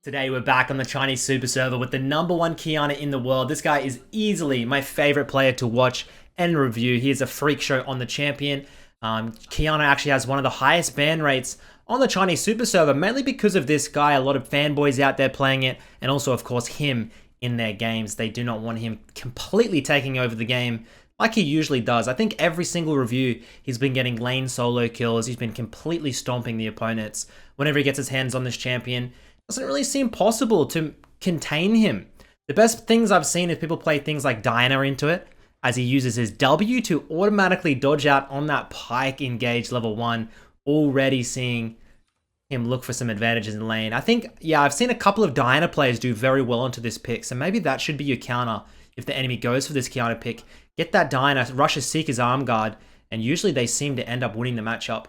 Today we're back on the Chinese Super Server with the #1 Qiyana in the world. This guy is easily my favorite player to watch and review. He is a freak show on the champion. Qiyana actually has one of the highest ban rates on the Chinese Super Server, mainly because of this guy. A lot of fanboys out there playing it, and also of course him in their games. They do not want him completely taking over the game like he usually does. I think every single review, he's been getting lane solo kills. He's been completely stomping the opponents. Whenever he gets his hands on this champion, doesn't really seem possible to contain him. The best things I've seen is people play things like Qiyana into it, as he uses his W to automatically dodge out on that Pyke engage level 1, already seeing him look for some advantages in lane. I think, yeah, I've seen a couple of Qiyana players do very well into this pick, so maybe that should be your counter if the enemy goes for this Qiyana pick. Get that Qiyana, rush Seeker's arm guard, and usually they seem to end up winning the matchup.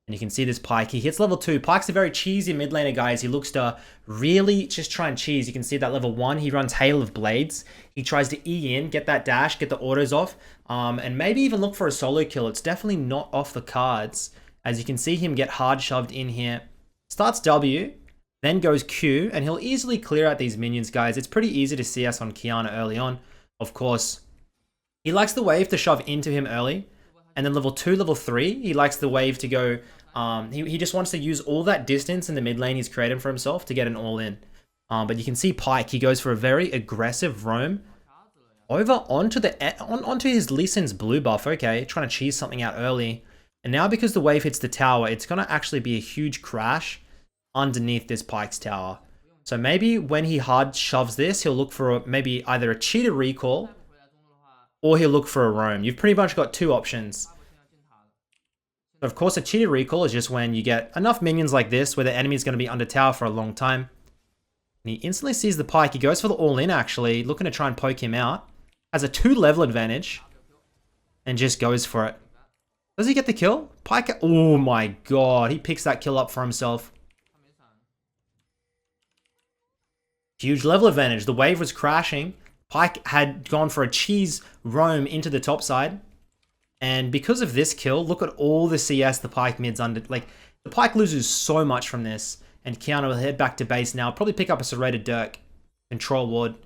And you can see this Pyke. He hits level 2. Pyke's a very cheesy mid laner, guys. He looks to really just try and cheese. You can see that level 1, he runs Hail of Blades. He tries to E in, get that dash, get the autos off, and maybe even look for a solo kill. It's definitely not off the cards. As you can see him get hard shoved in here. Starts W, then goes Q, and he'll easily clear out these minions, guys. It's pretty easy to see us on Qiyana early on. Of course, he likes the wave to shove into him early. And then level 2, level 3, he likes the wave to go. He just wants to use all that distance in the mid lane he's created for himself to get an all-in. But you can see Pyke, he goes for a very aggressive roam over onto his Lee Sin's blue buff. Okay, trying to cheese something out early. And now because the wave hits the tower, it's going to actually be a huge crash underneath this Pyke's tower. So maybe when he hard shoves this, he'll look for maybe either a cheated recall or he'll look for a roam. You've pretty much got two options. Of course, a cheated recall is just when you get enough minions like this where the enemy is going to be under tower for a long time. And he instantly sees the Pyke. He goes for the all-in, actually, looking to try and poke him out. Has a 2-level advantage and just goes for it. Does he get the kill? Pyke, oh my god, he picks that kill up for himself. Huge level advantage. The wave was crashing. Pyke had gone for a cheese roam into the top side. And because of this kill, look at all the CS the Pyke mid's under. Like, the Pyke loses so much from this. And Qiyana will head back to base now. Probably pick up a serrated Dirk, control ward.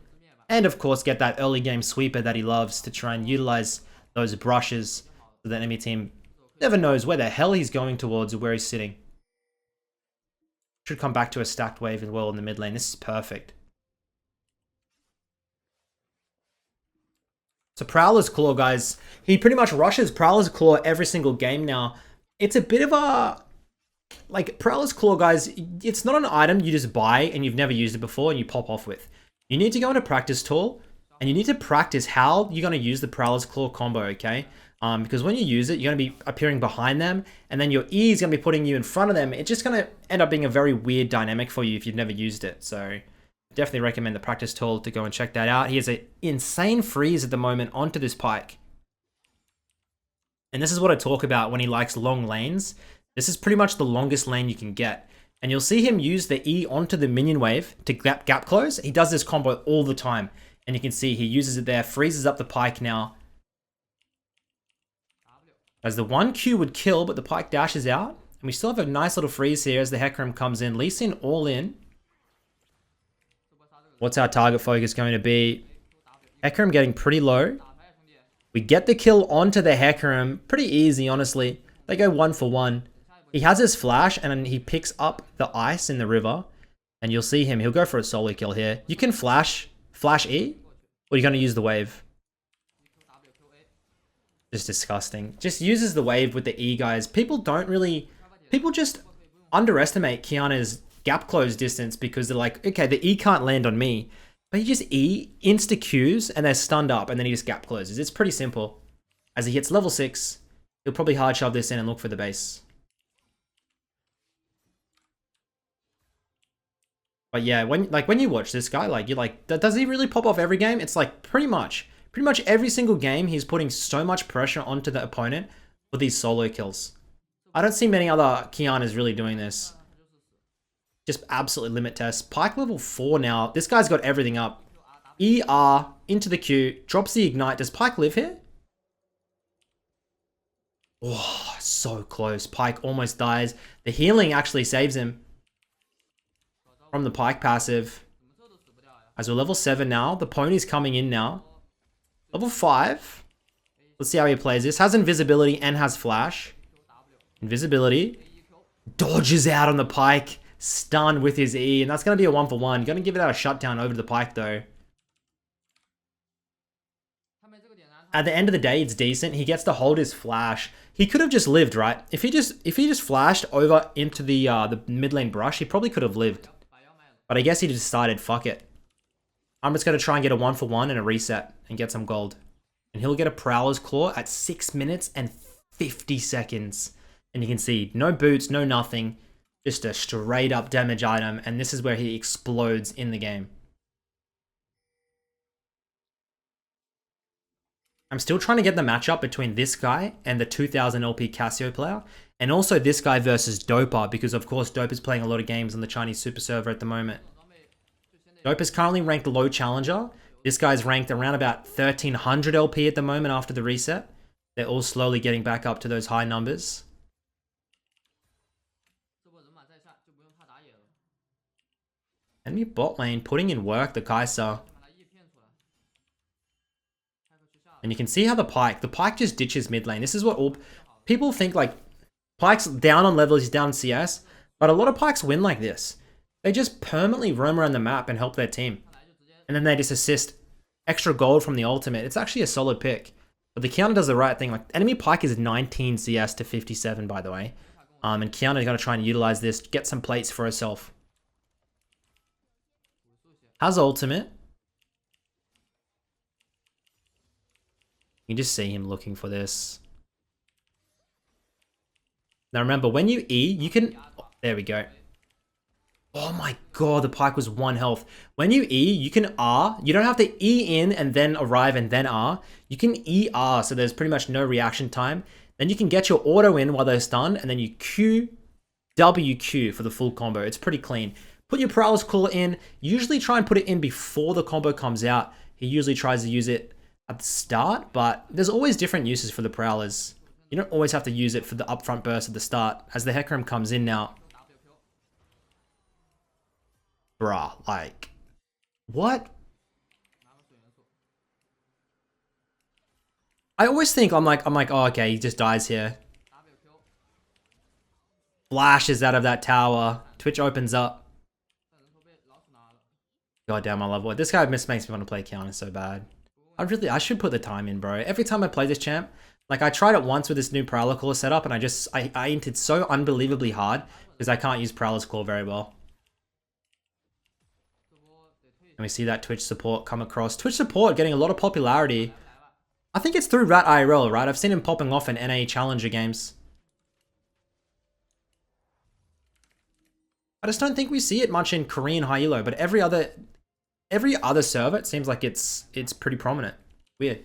And of course, get that early game sweeper that he loves to try and utilize those brushes. So the enemy team never knows where the hell he's going towards or where he's sitting. Should come back to a stacked wave as well in the mid lane. This is perfect. So Prowler's Claw, guys, he pretty much rushes Prowler's Claw every single game now. It's a bit of a... Like, Prowler's Claw, guys, it's not an item you just buy and you've never used it before and you pop off with. You need to go into practice tool and you need to practice how you're going to use the Prowler's Claw combo, okay? Because when you use it, you're going to be appearing behind them and then your E is going to be putting you in front of them. It's just going to end up being a very weird dynamic for you if you've never used it. So definitely recommend the practice tool to go and check that out. He has an insane freeze at the moment onto this Pyke. And this is what I talk about when he likes long lanes. This is pretty much the longest lane you can get. And you'll see him use the E onto the minion wave to gap close. He does this combo all the time. And you can see he uses it there, freezes up the Pyke now. As the 1Q would kill, but the Pyke dashes out. And we still have a nice little freeze here as the Hecarim comes in. Lee Sin all in. What's our target focus going to be? Hecarim getting pretty low. We get the kill onto the Hecarim. Pretty easy, honestly. They go 1 for 1. He has his flash and he picks up the ice in the river. And you'll see him. He'll go for a solo kill here. You can flash E. Or you're going to use the wave. Just disgusting. Just uses the wave with the E, guys. People just underestimate Qiyana's gap close distance because they're like, okay, the E can't land on me. But he just E, insta Qs, and they're stunned up, and then he just gap closes. It's pretty simple. As he hits level 6, he'll probably hard shove this in and look for the base. But yeah, when you watch this guy, like, you're like, does he really pop off every game? It's like pretty much every single game, he's putting so much pressure onto the opponent for these solo kills. I don't see many other Qiyanas really doing this. Just absolutely limit test. Pyke level 4 now. This guy's got everything up. ER into the Q. Drops the ignite. Does Pyke live here? Oh, so close. Pyke almost dies. The healing actually saves him. from the Pike passive. As we're level 7 now. The pony's coming in now. Level 5. Let's see how he plays this. Has invisibility and has flash. Invisibility. Dodges out on the Pike. Stun with his E. And that's going to be a 1-for-1. Going to give it out a shutdown over to the Pike though. At the end of the day, it's decent. He gets to hold his flash. He could have just lived, right? If he just flashed over into the mid lane brush, he probably could have lived. But I guess he decided, fuck it. I'm just going to try and get a 1-for-1 and a reset and get some gold. And he'll get a Prowler's Claw at 6 minutes and 50 seconds. And you can see, no boots, no nothing. Just a straight up damage item. And this is where he explodes in the game. I'm still trying to get the matchup between this guy and the 2000 LP Casio player. And also this guy versus Dopa, because of course Dopa's playing a lot of games on the Chinese Super Server at the moment. Dopa's currently ranked low challenger. This guy's ranked around about 1300 LP at the moment after the reset. They're all slowly getting back up to those high numbers. Enemy bot lane putting in work, the Kai'Sa. And you can see how the Pike just ditches mid lane. This is what all people think, like, Pike's down on level, he's down in CS. But a lot of Pikes win like this. They just permanently roam around the map and help their team. And then they just assist extra gold from the ultimate. It's actually a solid pick. But the Qiyana does the right thing. Like, enemy Pike is 19 CS to 57, by the way. And Qiyana is going to try and utilize this, get some plates for herself. Has ultimate. You can just see him looking for this. Now remember, when you E, you can... Oh, there we go. Oh my god, the Pike was 1 health. When you E, you can R. You don't have to E in and then arrive and then R. You can E R, so there's pretty much no reaction time. Then you can get your auto in while they're stunned, and then you Q, W, Q for the full combo. It's pretty clean. Put your Prowler's Claw in. Usually try and put it in before the combo comes out. He usually tries to use it at the start, but there's always different uses for the Prowlers. You don't always have to use it for the upfront burst at the start. As the Hecarim comes in now. Bruh, like, what? I always think, I'm like, oh, okay, he just dies here. Flashes out of that tower. Twitch opens up. God damn, I love it. This guy makes me want to play Qiyana so bad. I should put the time in, bro. Every time I play this champ, like, I tried it once with this new Prowler Claw setup, and I entered so unbelievably hard because I can't use Prowler's Claw very well. And we see that Twitch support come across. Twitch support getting a lot of popularity. I think it's through Rat IRL, right? I've seen him popping off in NA Challenger games. I just don't think we see it much in Korean high elo, but every other server, it seems like it's pretty prominent. Weird.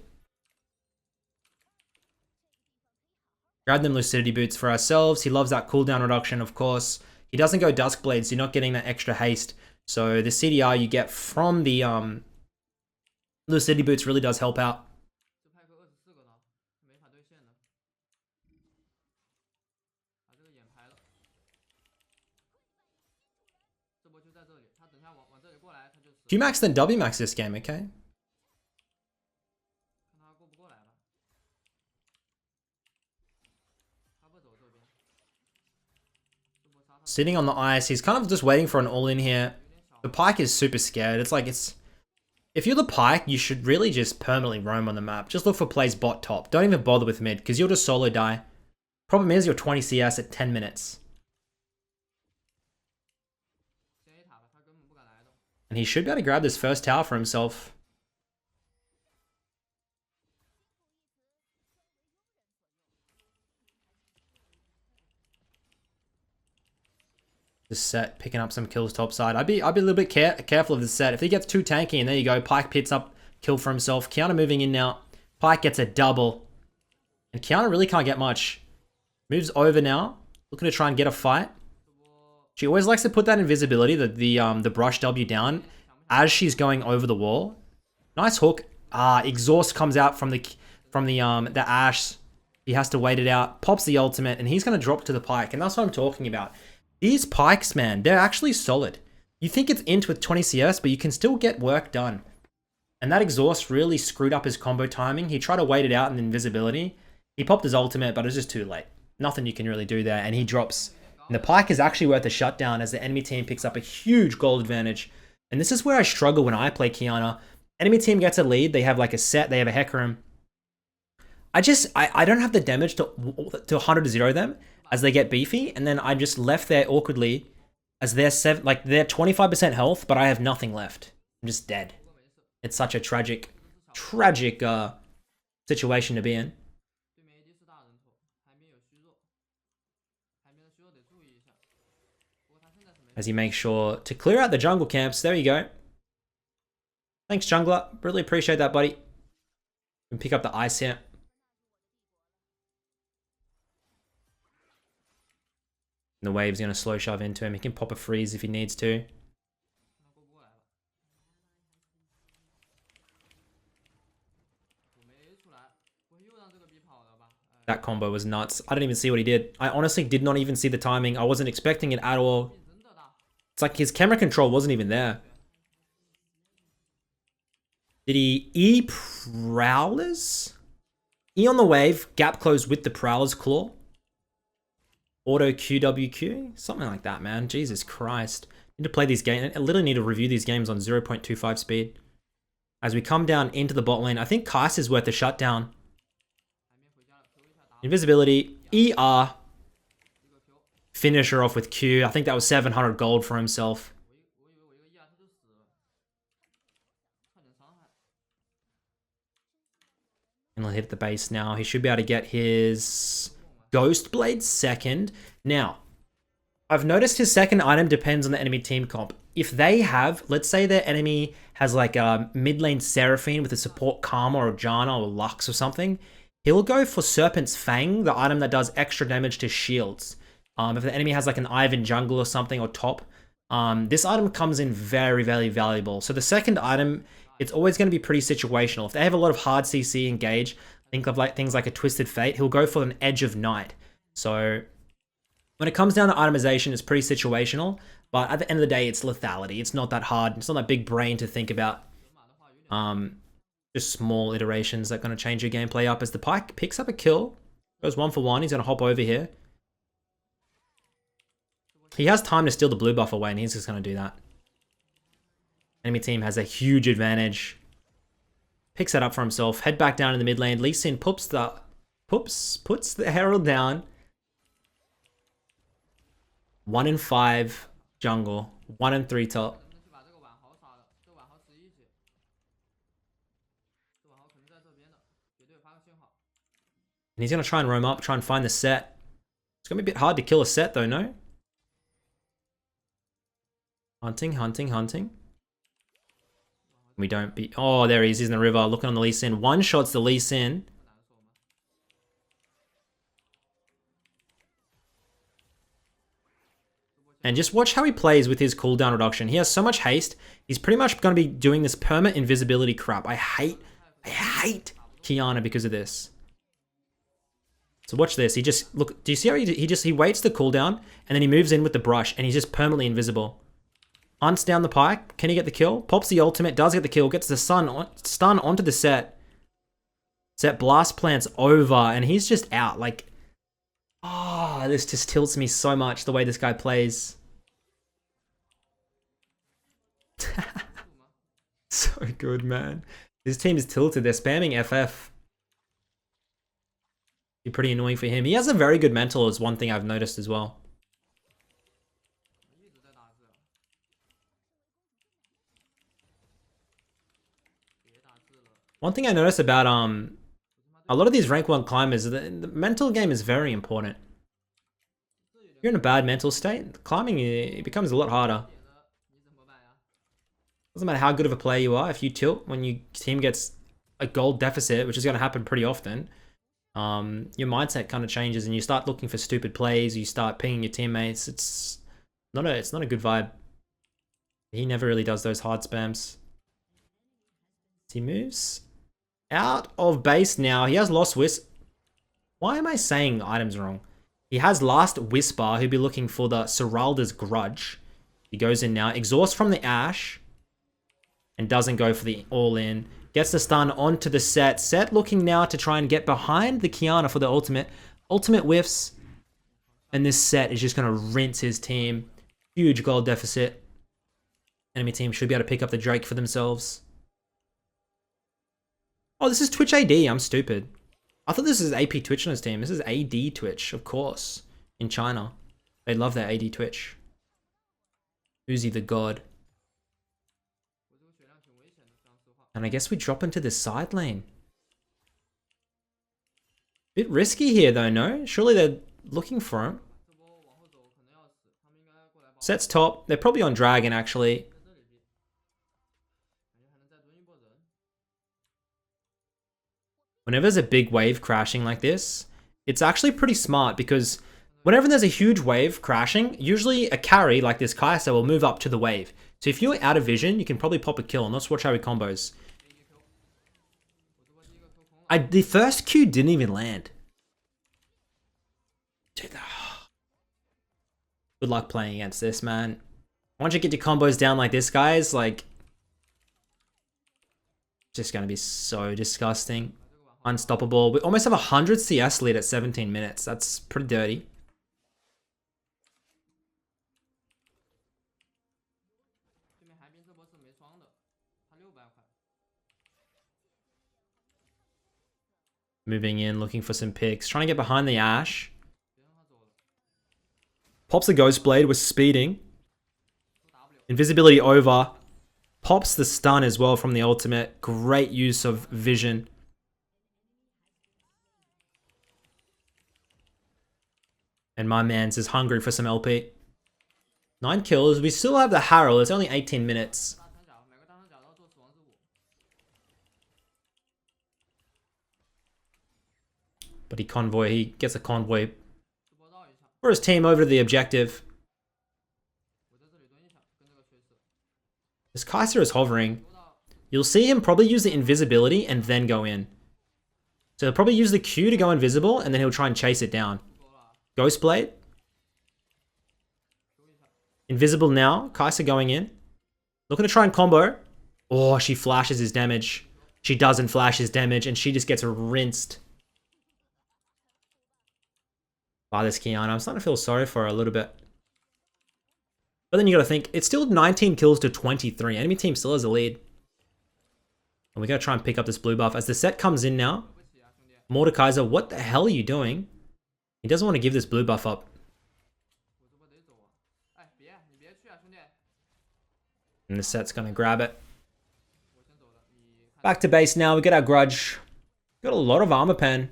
Grab them Lucidity Boots for ourselves. He loves that cooldown reduction, of course. He doesn't go Duskblade, so you're not getting that extra haste. So the CDR you get from the Lucidity Boots really does help out. Qmax then Wmax this game, okay? Sitting on the ice, he's kind of just waiting for an all-in here. The Pike is super scared. It's like, if you're the Pike, you should really just permanently roam on the map. Just look for plays bot top. Don't even bother with mid, because you'll just solo die. Problem is, you're 20 CS at 10 minutes. And he should be able to grab this first tower for himself. This set, picking up some kills topside. I'd be a little bit careful of this set. If he gets too tanky, and there you go, Pike picks up kill for himself. Qiyana moving in now. Pike gets a double. And Qiyana really can't get much. Moves over now. Looking to try and get a fight. She always likes to put that invisibility, the brush W down, as she's going over the wall. Nice hook. Exhaust comes out from the Ash. He has to wait it out. Pops the ultimate, and he's going to drop to the Pike. And that's what I'm talking about. These Pikes, man, they're actually solid. You think it's int with 20 CS, but you can still get work done. And that exhaust really screwed up his combo timing. He tried to wait it out in invisibility. He popped his ultimate, but it was just too late. Nothing you can really do there, and he drops. And the Pike is actually worth a shutdown as the enemy team picks up a huge gold advantage. And this is where I struggle when I play Qiyana. Enemy team gets a lead, they have like a set, they have a Hecarim. I don't have the damage to 100-0 them as they get beefy, and then I'm just left there awkwardly as they're 25% health, but I have nothing left. I'm just dead. It's such a tragic situation to be in. As he makes sure to clear out the jungle camps. There you go. Thanks, jungler. Really appreciate that, buddy. And pick up the ice here. And the wave's going to slow shove into him. He can pop a freeze if he needs to. That combo was nuts. I didn't even see what he did. I honestly did not even see the timing. I wasn't expecting it at all. It's like his camera control wasn't even there. Did he E Prowlers? E on the wave, gap close with the Prowler's Claw. Auto QWQ? Something like that, man. Jesus Christ. Need to play these games. I literally need to review these games on 0.25 speed. As we come down into the bot lane, I think Kais is worth a shutdown. Invisibility, ER. Finisher off with Q. I think that was 700 gold for himself. And he'll hit the base now. He should be able to get his Ghost Blade second. Now, I've noticed his second item depends on the enemy team comp. If they have, let's say their enemy has like a mid lane Seraphine with a support Karma or Jana or Lux or something, he'll go for Serpent's Fang, the item that does extra damage to shields. If the enemy has like an Ivan jungle or something or top, this item comes in very, very valuable. So the second item, it's always going to be pretty situational. If they have a lot of hard CC engage, think of like things like a Twisted Fate, he'll go for an Edge of Night. So when it comes down to itemization, it's pretty situational. But at the end of the day, it's lethality. It's not that hard. It's not that big brain to think about. Just small iterations that are going to change your gameplay up. As the Pike picks up a kill, goes 1 for 1. He's going to hop over here. He has time to steal the blue buff away, and he's just going to do that. Enemy team has a huge advantage. Picks that up for himself. Head back down in the mid lane. Lee Sin puts the Herald down. 1 in 5 jungle. 1 in 3 top. And he's going to try and roam up, try and find the set. It's going to be a bit hard to kill a set though, no? Hunting, hunting, hunting. We don't beat... Oh, there he is. He's in the river looking on the Lee Sin. One shots the Lee Sin. And just watch how he plays with his cooldown reduction. He has so much haste. He's pretty much going to be doing this perma invisibility crap. I hate Qiyana because of this. So watch this. He just... Look, do you see how he waits the cooldown and then he moves in with the brush and he's just permanently invisible. Hunts down the Pike. Can he get the kill? Pops the ultimate. Does get the kill. Gets the stun onto the set. Set blast plants over. And he's just out. Like, oh, this just tilts me so much the way this guy plays. So good, man. His team is tilted. They're spamming FF. Be pretty annoying for him. He has a very good mental is one thing I've noticed as well. One thing I noticed about a lot of these rank 1 climbers, the mental game is very important. If you're in a bad mental state, climbing it becomes a lot harder. Doesn't matter how good of a player you are, if you tilt when your team gets a gold deficit, which is going to happen pretty often, your mindset kind of changes and you start looking for stupid plays, you start pinging your teammates. It's not a good vibe. He never really does those hard spams. He moves out of base now. He has lost Whisper. Why am I saying items wrong? He has last Whisper, who'd be looking for the Seralda's Grudge. He goes in now. Exhaust from the Ashe. And doesn't go for the all-in. Gets the stun onto the Set. Set looking now to try and get behind the Qiyana for the ultimate. Ultimate whiffs. And this Set is just going to rinse his team. Huge gold deficit. Enemy team should be able to pick up the Drake for themselves. Oh, this is Twitch AD. I'm stupid. I thought this is AP Twitch on his team. This is AD Twitch, of course. In China. They love their AD Twitch. Uzi the God. And I guess we drop into the side lane. Bit risky here though, no? Surely they're looking for him. Set's top. They're probably on Dragon actually. Whenever there's a big wave crashing like this, it's actually pretty smart because whenever there's a huge wave crashing, usually a carry like this Kai'Sa will move up to the wave. So if you're out of vision, you can probably pop a kill. And let's watch how he combos. The first Q didn't even land. Dude, good luck playing against this, man. Once you get your combos down like this, guys, like, just gonna be so disgusting. Unstoppable. We almost have 100 CS lead at 17 minutes. That's pretty dirty. Moving in, looking for some picks. Trying to get behind the Ashe. Pops the Ghost Blade, was speeding. Invisibility over. Pops the stun as well from the ultimate. Great use of vision. And my man's is hungry for some LP. 9 kills. We still have the Harrow. It's only 18 minutes. But he gets a convoy for his team over to the objective. This Kai'Sa is hovering. You'll see him probably use the invisibility and then go in. So he'll probably use the Q to go invisible and then he'll try and chase it down. Ghost Blade. Invisible now. Kai'Sa going in. Looking to try and combo. Oh, she flashes his damage. She doesn't flash his damage and she just gets rinsed. By this Qiyana. I'm starting to feel sorry for her a little bit. But then you gotta think, it's still 19 kills to 23. Enemy team still has a lead. And we gotta try and pick up this blue buff. As the Set comes in now. Mordekaiser, what the hell are you doing? He doesn't want to give this blue buff up. And the Set's gonna grab it. Back to base now. We get our Grudge. Got a lot of armor pen.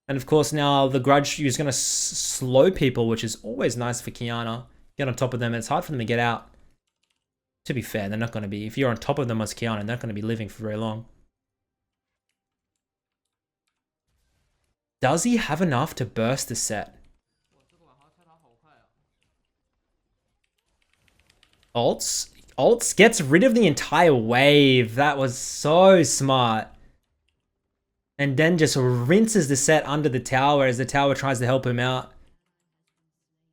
And of course now the Grudge is going to slow people, which is always nice for Qiyana. Get on top of them, and it's hard for them to get out. To be fair, they're not going to be. If you're on top of them as Qiyana, they're not going to be living for very long. Does he have enough to burst the Set? Ults gets rid of the entire wave. That was so smart. And then just rinses the Set under the tower as the tower tries to help him out.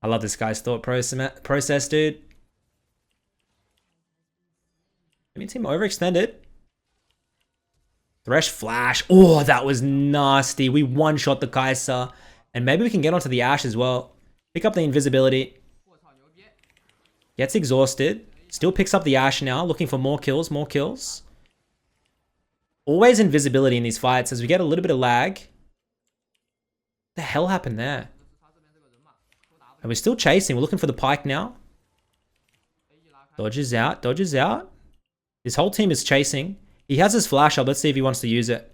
I love this guy's thought process, dude. Enemy team overextended. Thresh flash. Oh, that was nasty. We one-shot the Kai'Sa. And maybe we can get onto the Ashe as well. Pick up the invisibility. Gets exhausted. Still picks up the Ashe now. Looking for more kills, more kills. Always invisibility in these fights as we get a little bit of lag. What the hell happened there? And we're still chasing. We're looking for the Pyke now. Dodges out. Dodges out. This whole team is chasing. He has his flash up. Let's see if he wants to use it.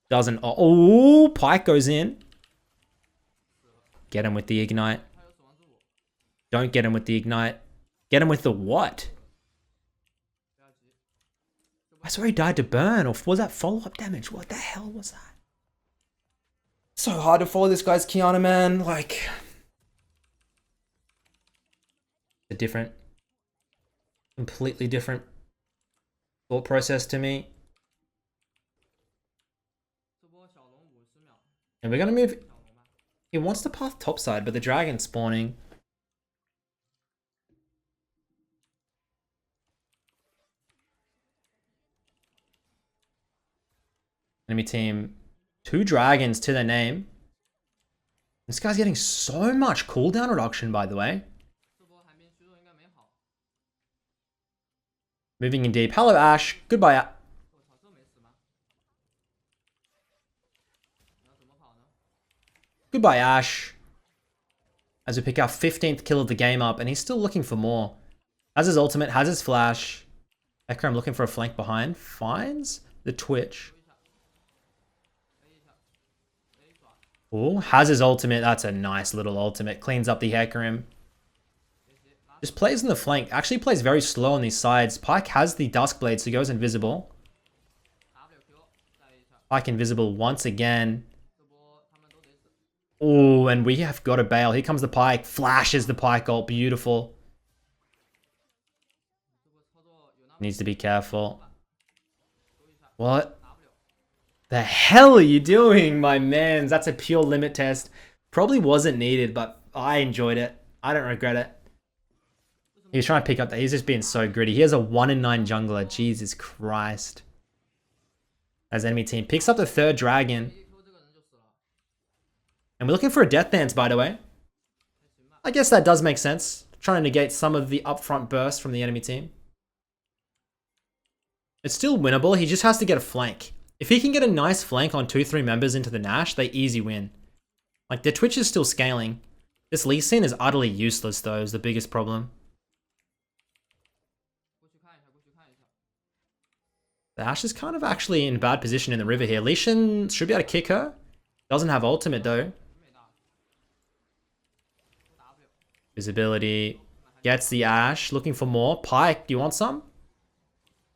Doesn't. Oh, Pyke goes in. Get him with the ignite. Don't get him with the ignite. Get him with the what? I swear he died to burn, or was that follow-up damage? What the hell was that? So hard to follow this guy's Qiyana, man. Like, a different, completely different thought process to me. And we're gonna move. He wants to path topside, but the dragon's spawning. Enemy team, 2 dragons to their name. This guy's getting so much cooldown reduction, by the way. Moving in deep. Hello, Ash. Goodbye. Goodbye, Ash. As we pick our 15th kill of the game up, and he's still looking for more. Has his ultimate, has his flash. Ekram looking for a flank behind. Finds the Twitch. Oh, has his ultimate. That's a nice little ultimate. Cleans up the Hecarim. Just plays in the flank. Actually plays very slow on these sides. Pyke has the Duskblade, so he goes invisible. Pyke invisible once again. Oh, and we have got a bail. Here comes the Pyke. Flashes the Pyke ult. Beautiful. Needs to be careful. What the hell are you doing, my mans? That's a pure limit test. Probably wasn't needed, but I enjoyed it. I don't regret it. He was trying to pick up that. He's just being so gritty. He has a 1 in 9 jungler. Jesus Christ. As enemy team picks up the 3rd dragon. And we're looking for a death dance, by the way. I guess that does make sense. Trying to negate some of the upfront burst from the enemy team. It's still winnable. He just has to get a flank. If he can get a nice flank on 2-3 members into the Nash, they easy win. Like, their Twitch is still scaling. This Lee Sin is utterly useless, though, is the biggest problem. The Ashe is kind of actually in a bad position in the river here. Lee Sin should be able to kick her. Doesn't have ultimate, though. Visibility. Gets the Ashe. Looking for more. Pyke, do you want some?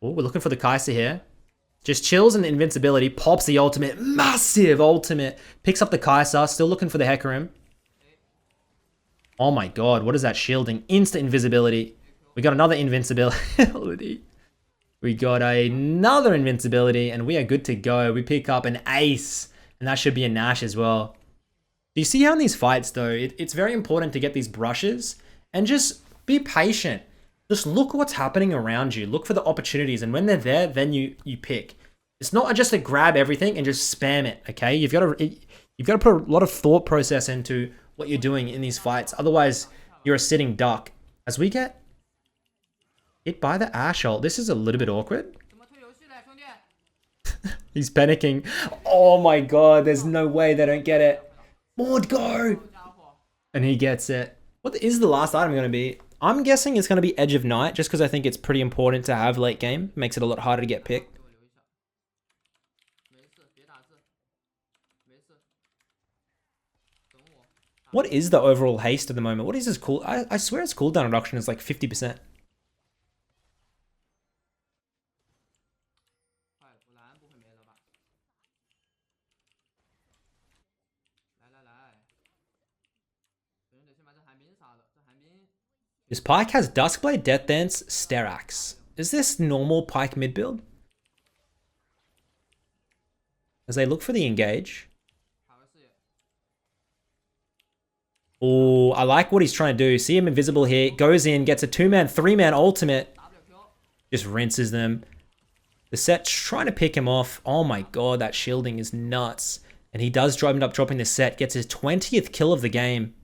Oh, we're looking for the Kai'Sa here. Just chills and invincibility. Pops the ultimate. Massive ultimate. Picks up the Kai'Sa. Still looking for the Hecarim. Oh my god. What is that shielding? Instant invisibility. We got another invincibility. We got another invincibility. And we are good to go. We pick up an ace. And that should be a Nash as well. Do you see how in these fights, though, it's very important to get these brushes. And just be patient. Just look what's happening around you. Look for the opportunities. And when they're there, then you pick. It's not just to grab everything and just spam it, okay? You've got to put a lot of thought process into what you're doing in these fights. Otherwise, you're a sitting duck. As we get hit by the Ashe ult, this is a little bit awkward. He's panicking. Oh my god, there's no way they don't get it. Maud, go! And he gets it. What is the last item going to be? I'm guessing it's going to be Edge of Night, just because I think it's pretty important to have late game. Makes it a lot harder to get picked. What is the overall haste at the moment? What is his cool? I swear his cooldown reduction is like 50%. This Pyke has Duskblade, Death Dance, Sterax. Is this normal Pyke mid build? As they look for the engage. Oh, I like what he's trying to do. See him invisible here. Goes in, gets a 2-man, 3-man ultimate. Just rinses them. The set's trying to pick him off. Oh my god, that shielding is nuts. And he does end up dropping the set. Gets his 20th kill of the game.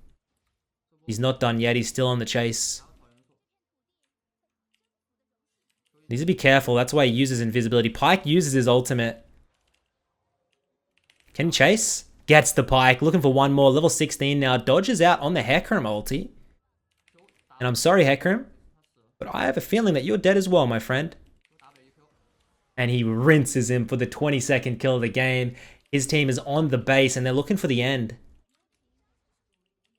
He's not done yet. He's still on the chase. Needs to be careful. That's why he uses invisibility. Pyke uses his ultimate. Can he chase? Gets the Pyke. Looking for one more. Level 16 now. Dodges out on the Hecarim ulti. And I'm sorry, Hecarim, but I have a feeling that you're dead as well, my friend. And he rinses him for the 22nd kill of the game. His team is on the base and they're looking for the end.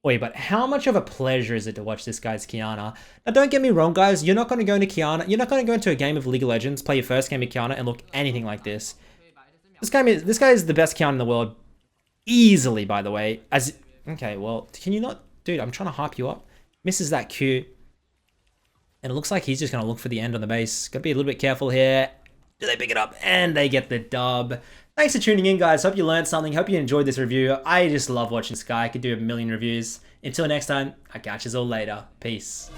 Wait, but how much of a pleasure is it to watch this guy's Qiyana? Now, don't get me wrong, guys. You're not going to go into Qiyana. You're not going to go into a game of League of Legends, play your first game of Qiyana, and look anything like this. This guy is the best Qiyana in the world. Easily, by the way. Okay, well, can you not... Dude, I'm trying to hype you up. Misses that Q. And it looks like he's just going to look for the end on the base. Got to be a little bit careful here. Do they pick it up? And they get the dub. Thanks for tuning in, guys. Hope you learned something. Hope you enjoyed this review. I just love watching this guy. I could do a million reviews. Until next time, I'll catch you all later. Peace.